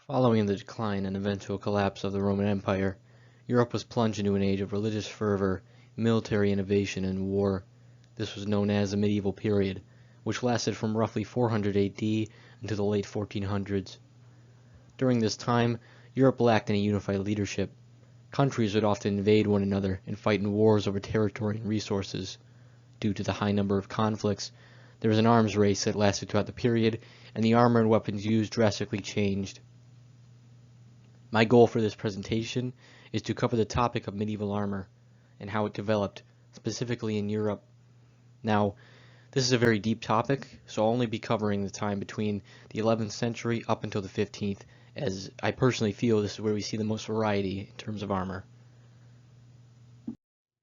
Following the decline and eventual collapse of the Roman Empire, Europe was plunged into an age of religious fervor, military innovation, and war. This was known as the medieval period, which lasted from roughly 400 AD until the late 1400s. During this time, Europe lacked any unified leadership. Countries would often invade one another and fight in wars over territory and resources. Due to the high number of conflicts, there was an arms race that lasted throughout the period, and the armor and weapons used drastically changed. My goal for this presentation is to cover the topic of medieval armor and how it developed, specifically in Europe. Now, this is a very deep topic, so I'll only be covering the time between the 11th century up until the 15th, as I personally feel this is where we see the most variety in terms of armor.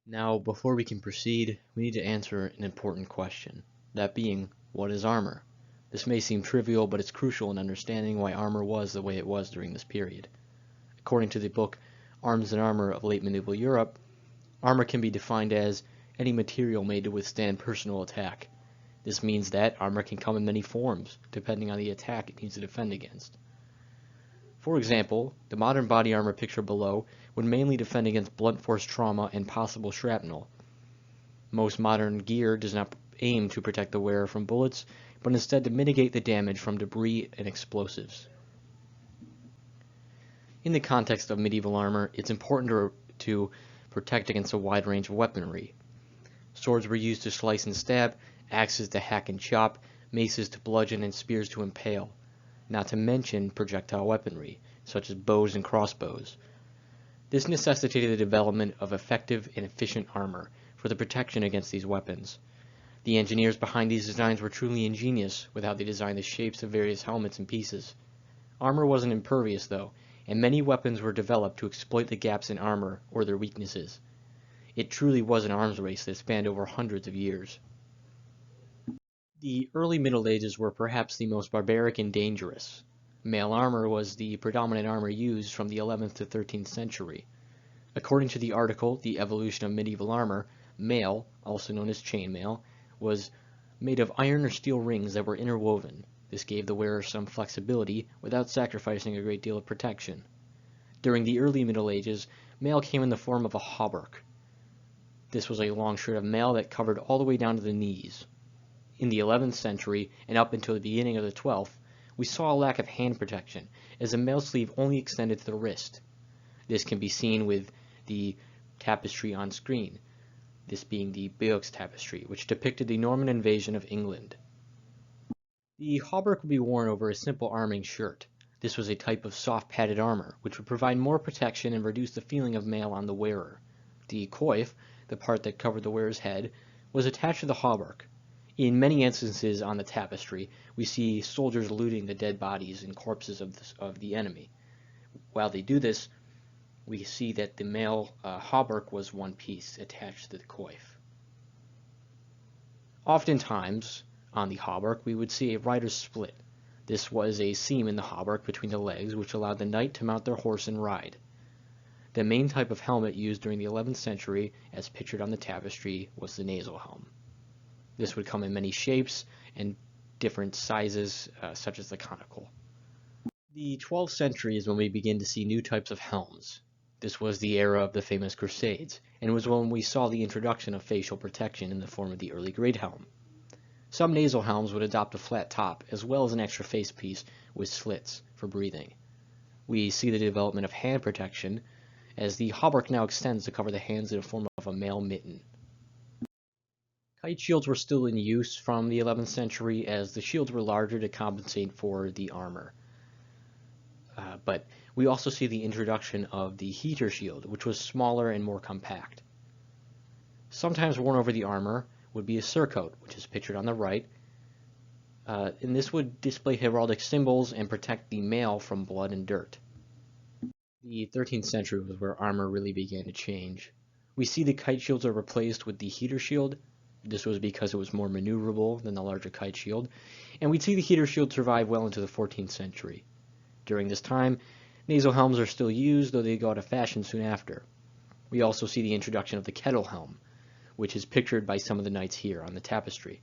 Now, before we can proceed, we need to answer an important question, that being, what is armor? This may seem trivial, but it's crucial in understanding why armor was the way it was during this period. According to the book Arms and Armor of Late Medieval Europe, armor can be defined as any material made to withstand personal attack. This means that armor can come in many forms, depending on the attack it needs to defend against. For example, the modern body armor pictured below would mainly defend against blunt force trauma and possible shrapnel. Most modern gear does not aim to protect the wearer from bullets, but instead to mitigate the damage from debris and explosives. In the context of medieval armor, it's important to protect against a wide range of weaponry. Swords were used to slice and stab, axes to hack and chop, maces to bludgeon, and spears to impale, not to mention projectile weaponry, such as bows and crossbows. This necessitated the development of effective and efficient armor for the protection against these weapons. The engineers behind these designs were truly ingenious with how they designed the shapes of various helmets and pieces. Armor wasn't impervious, though, and many weapons were developed to exploit the gaps in armor or their weaknesses. It truly was an arms race that spanned over hundreds of years. The early Middle Ages were perhaps the most barbaric and dangerous. Mail armor was the predominant armor used from the 11th to 13th century. According to the article, The Evolution of Medieval Armor, mail, also known as chainmail, was made of iron or steel rings that were interwoven. This gave the wearer some flexibility without sacrificing a great deal of protection. During the early Middle Ages, mail came in the form of a hauberk. This was a long shirt of mail that covered all the way down to the knees. In the 11th century and up until the beginning of the 12th, we saw a lack of hand protection, as the mail sleeve only extended to the wrist. This can be seen with the tapestry on screen, this being the Bayeux tapestry, which depicted the Norman invasion of England. The hauberk would be worn over a simple arming shirt. This was a type of soft padded armor, which would provide more protection and reduce the feeling of mail on the wearer. The coif, the part that covered the wearer's head, was attached to the hauberk. In many instances on the tapestry, we see soldiers looting the dead bodies and corpses of the enemy. While they do this, we see that the mail hauberk was one piece attached to the coif. Oftentimes, on the hauberk, we would see a rider's split. This was a seam in the hauberk between the legs, which allowed the knight to mount their horse and ride. The main type of helmet used during the 11th century, as pictured on the tapestry, was the nasal helm. This would come in many shapes and different sizes, such as the conical. The 12th century is when we begin to see new types of helms. This was the era of the famous Crusades, and was when we saw the introduction of facial protection in the form of the early great helm. Some nasal helms would adopt a flat top, as well as an extra face piece with slits for breathing. We see the development of hand protection, as the hauberk now extends to cover the hands in the form of a mail mitten. Kite shields were still in use from the 11th century, as the shields were larger to compensate for the armor. But we also see the introduction of the heater shield, which was smaller and more compact. Sometimes worn over the armor would be a surcoat, which is pictured on the right, and this would display heraldic symbols and protect the mail from blood and dirt. The 13th century was where armor really began to change. We see the kite shields are replaced with the heater shield. This was because it was more maneuverable than the larger kite shield, and we'd see the heater shield survive well into the 14th century. During this time, nasal helms are still used, though they go out of fashion soon after. We also see the introduction of the kettle helm, which is pictured by some of the knights here on the tapestry.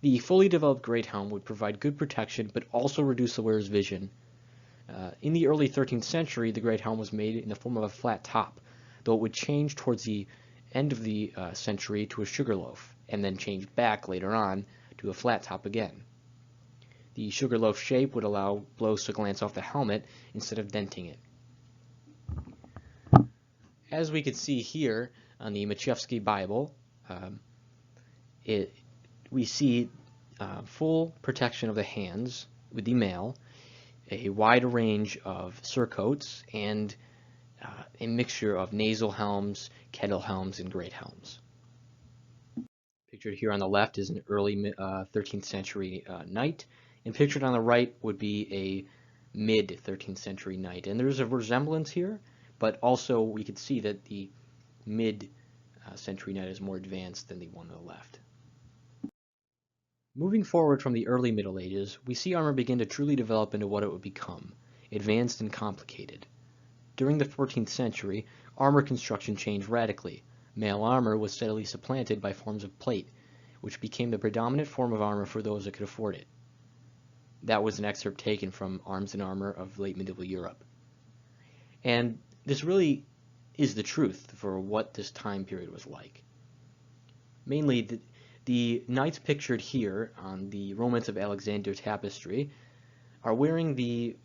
The fully developed great helm would provide good protection, but also reduce the wearer's vision. In the early 13th century, the great helm was made in the form of a flat top, though it would change towards the end of the century to a sugar loaf, and then change back later on to a flat top again. The sugar loaf shape would allow blows to glance off the helmet instead of denting it. As we can see here on the Machevsky Bible, we see full protection of the hands with the male, a wide range of surcoats, and a mixture of nasal helms, kettle helms, and great helms. Pictured here on the left is an early 13th century knight, and pictured on the right would be a mid-13th century knight. And there's a resemblance here, but also we could see that the mid-century knight is more advanced than the one on the left. Moving forward from the early Middle Ages, we see armor begin to truly develop into what it would become, advanced and complicated. During the 14th century, armor construction changed radically. Mail armor was steadily supplanted by forms of plate, which became the predominant form of armor for those that could afford it. That was an excerpt taken from Arms and Armor of late medieval Europe. And this really is the truth for what this time period was like. Mainly, the knights pictured here on the Romance of Alexander tapestry are wearing the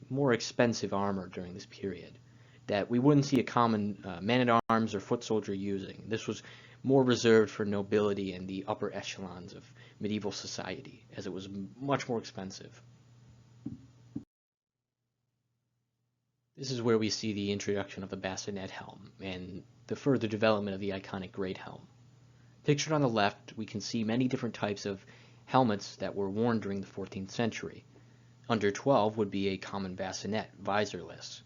more expensive armor during this period that we wouldn't see a common man-at-arms or foot soldier using. This was more reserved for nobility and the upper echelons of medieval society, as it was much more expensive. This is where we see the introduction of the bassinet helm and the further development of the iconic great helm. Pictured on the left, we can see many different types of helmets that were worn during the 14th century. Under 12 would be a common bassinet, visorless.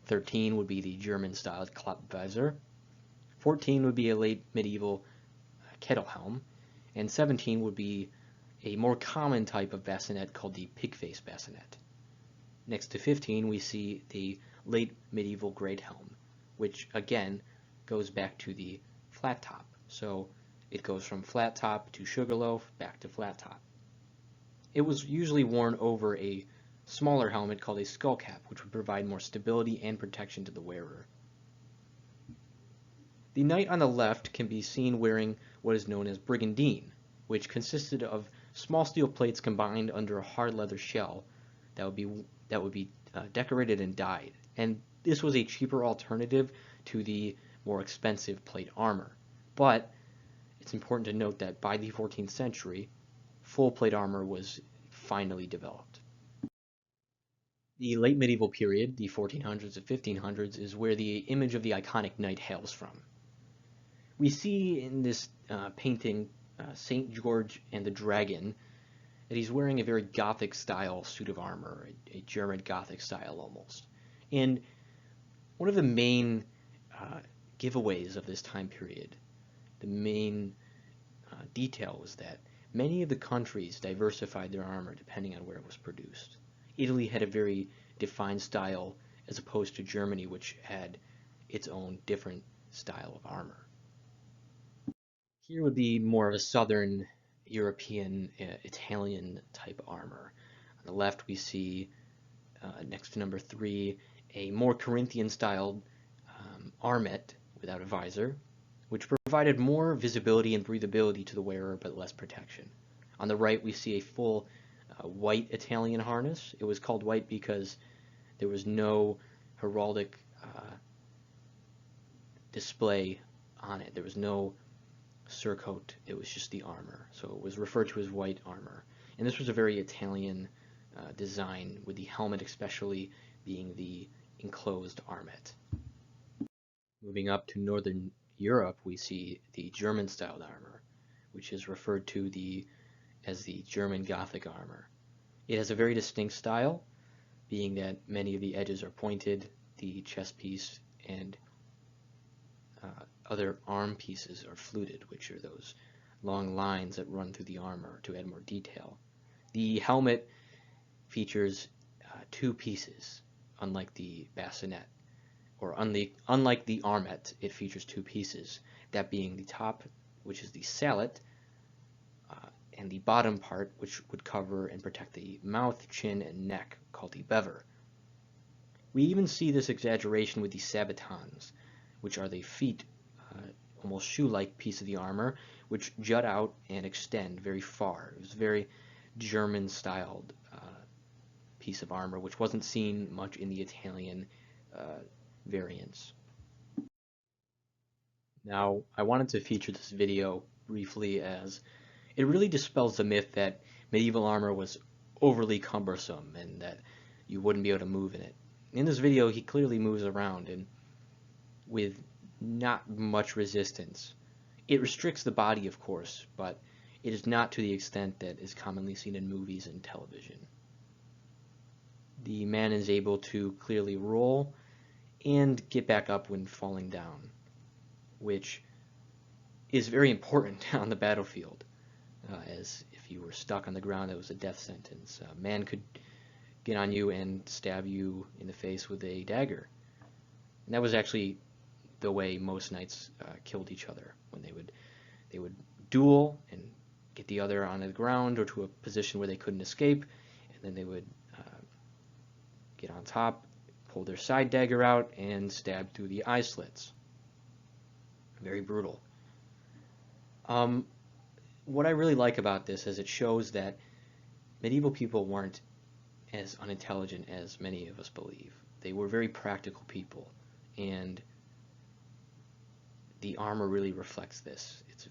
13 would be the German-styled Klappvisor. 14 would be a late medieval kettle helm. And 17 would be a more common type of bassinet called the pig-face bassinet. Next to 15, we see the late medieval great helm, which again goes back to the flat top. So it goes from flat top to sugarloaf back to flat top. It was usually worn over a smaller helmet called a skull cap, which would provide more stability and protection to the wearer. The knight on the left can be seen wearing what is known as brigandine, which consisted of small steel plates combined under a hard leather shell that would be decorated and dyed. And this was a cheaper alternative to the more expensive plate armor. But it's important to note that by the 14th century, full plate armor was finally developed. The late medieval period, the 1400s to 1500s, is where the image of the iconic knight hails from. We see in this painting St. George and the Dragon that he's wearing a very Gothic style suit of armor, a German Gothic style almost. And one of the main giveaways of this time period, the main detail was that many of the countries diversified their armor depending on where it was produced. Italy had a very defined style as opposed to Germany, which had its own different style of armor. Here would be more of a southern European, Italian type armor. On the left we see, next to number 3, a more Corinthian styled armet without a visor, which provided more visibility and breathability to the wearer but less protection. On the right we see a full white Italian harness. It was called white because there was no heraldic display on it. There was no surcoat, it was just the armor. So it was referred to as white armor. And this was a very Italian design, with the helmet especially being the enclosed armet. Moving up to Northern Europe, we see the German-styled armor, which is referred to as the German Gothic armor. It has a very distinct style, being that many of the edges are pointed, the chest piece and other arm pieces are fluted, which are those long lines that run through the armor to add more detail. The helmet features 2 pieces, unlike the bassinet, or unlike the armet, it features 2 pieces, that being the top, which is the sallet, and the bottom part, which would cover and protect the mouth, chin, and neck, called the bever. We even see this exaggeration with the sabatons, which are the feet, almost shoe-like piece of the armor, which jut out and extend very far. It was a very German-styled piece of armor, which wasn't seen much in the Italian variants. Now, I wanted to feature this video briefly as it really dispels the myth that medieval armor was overly cumbersome and that you wouldn't be able to move in it. In this video, he clearly moves around and with not much resistance. It restricts the body, of course, but it is not to the extent that is commonly seen in movies and television. The man is able to clearly roll and get back up when falling down, which is very important on the battlefield, as if you were stuck on the ground, it was a death sentence. A man could get on you and stab you in the face with a dagger. And that was actually the way most knights killed each other, when they would duel and get the other on the ground or to a position where they couldn't escape, and then they would get on top, pull their side dagger out, and stab through the eye slits. Very brutal. What I really like about this is it shows that medieval people weren't as unintelligent as many of us believe. They were very practical people, and the armor really reflects this. It's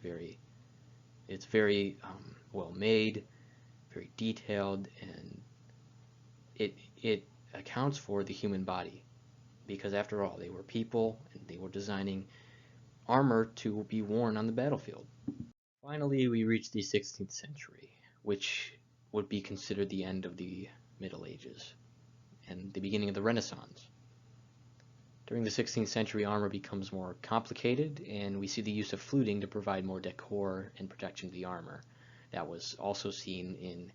very well made, very detailed, and it accounts for the human body, because after all, they were people and they were designing armor to be worn on the battlefield. Finally, we reach the 16th century, which would be considered the end of the Middle Ages and the beginning of the Renaissance. During the 16th century, armor becomes more complicated, and we see the use of fluting to provide more decor and protection to the armor. That was also seen in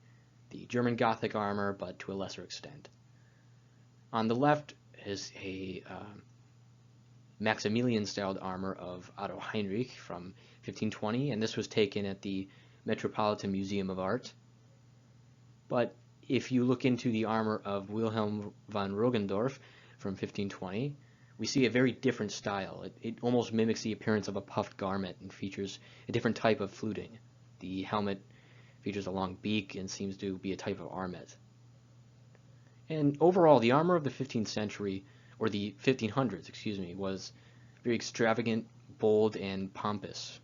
the German Gothic armor, but to a lesser extent. On the left is a Maximilian-styled armor of Otto Heinrich from 1520, and this was taken at the Metropolitan Museum of Art. But if you look into the armor of Wilhelm von Roggendorf from 1520, we see a very different style. It almost mimics the appearance of a puffed garment and features a different type of fluting. The helmet features a long beak and seems to be a type of armet. And overall, the armor of the 15th century, or the 1500s, excuse me, was very extravagant, bold, and pompous.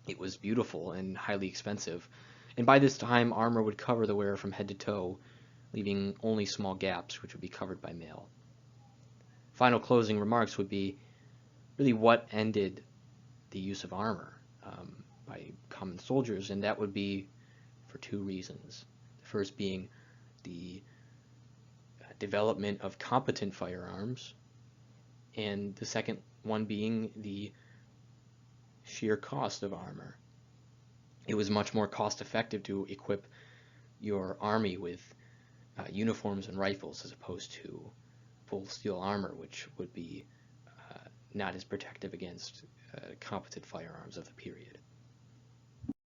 It was beautiful and highly expensive, and by this time, armor would cover the wearer from head to toe, leaving only small gaps, which would be covered by mail. Final closing remarks would be really what ended the use of armor by common soldiers, and that would be for two reasons. The first being the development of competent firearms, and the second one being the sheer cost of armor. It was much more cost effective to equip your army with uniforms and rifles as opposed to full steel armor, which would be not as protective against competent firearms of the period.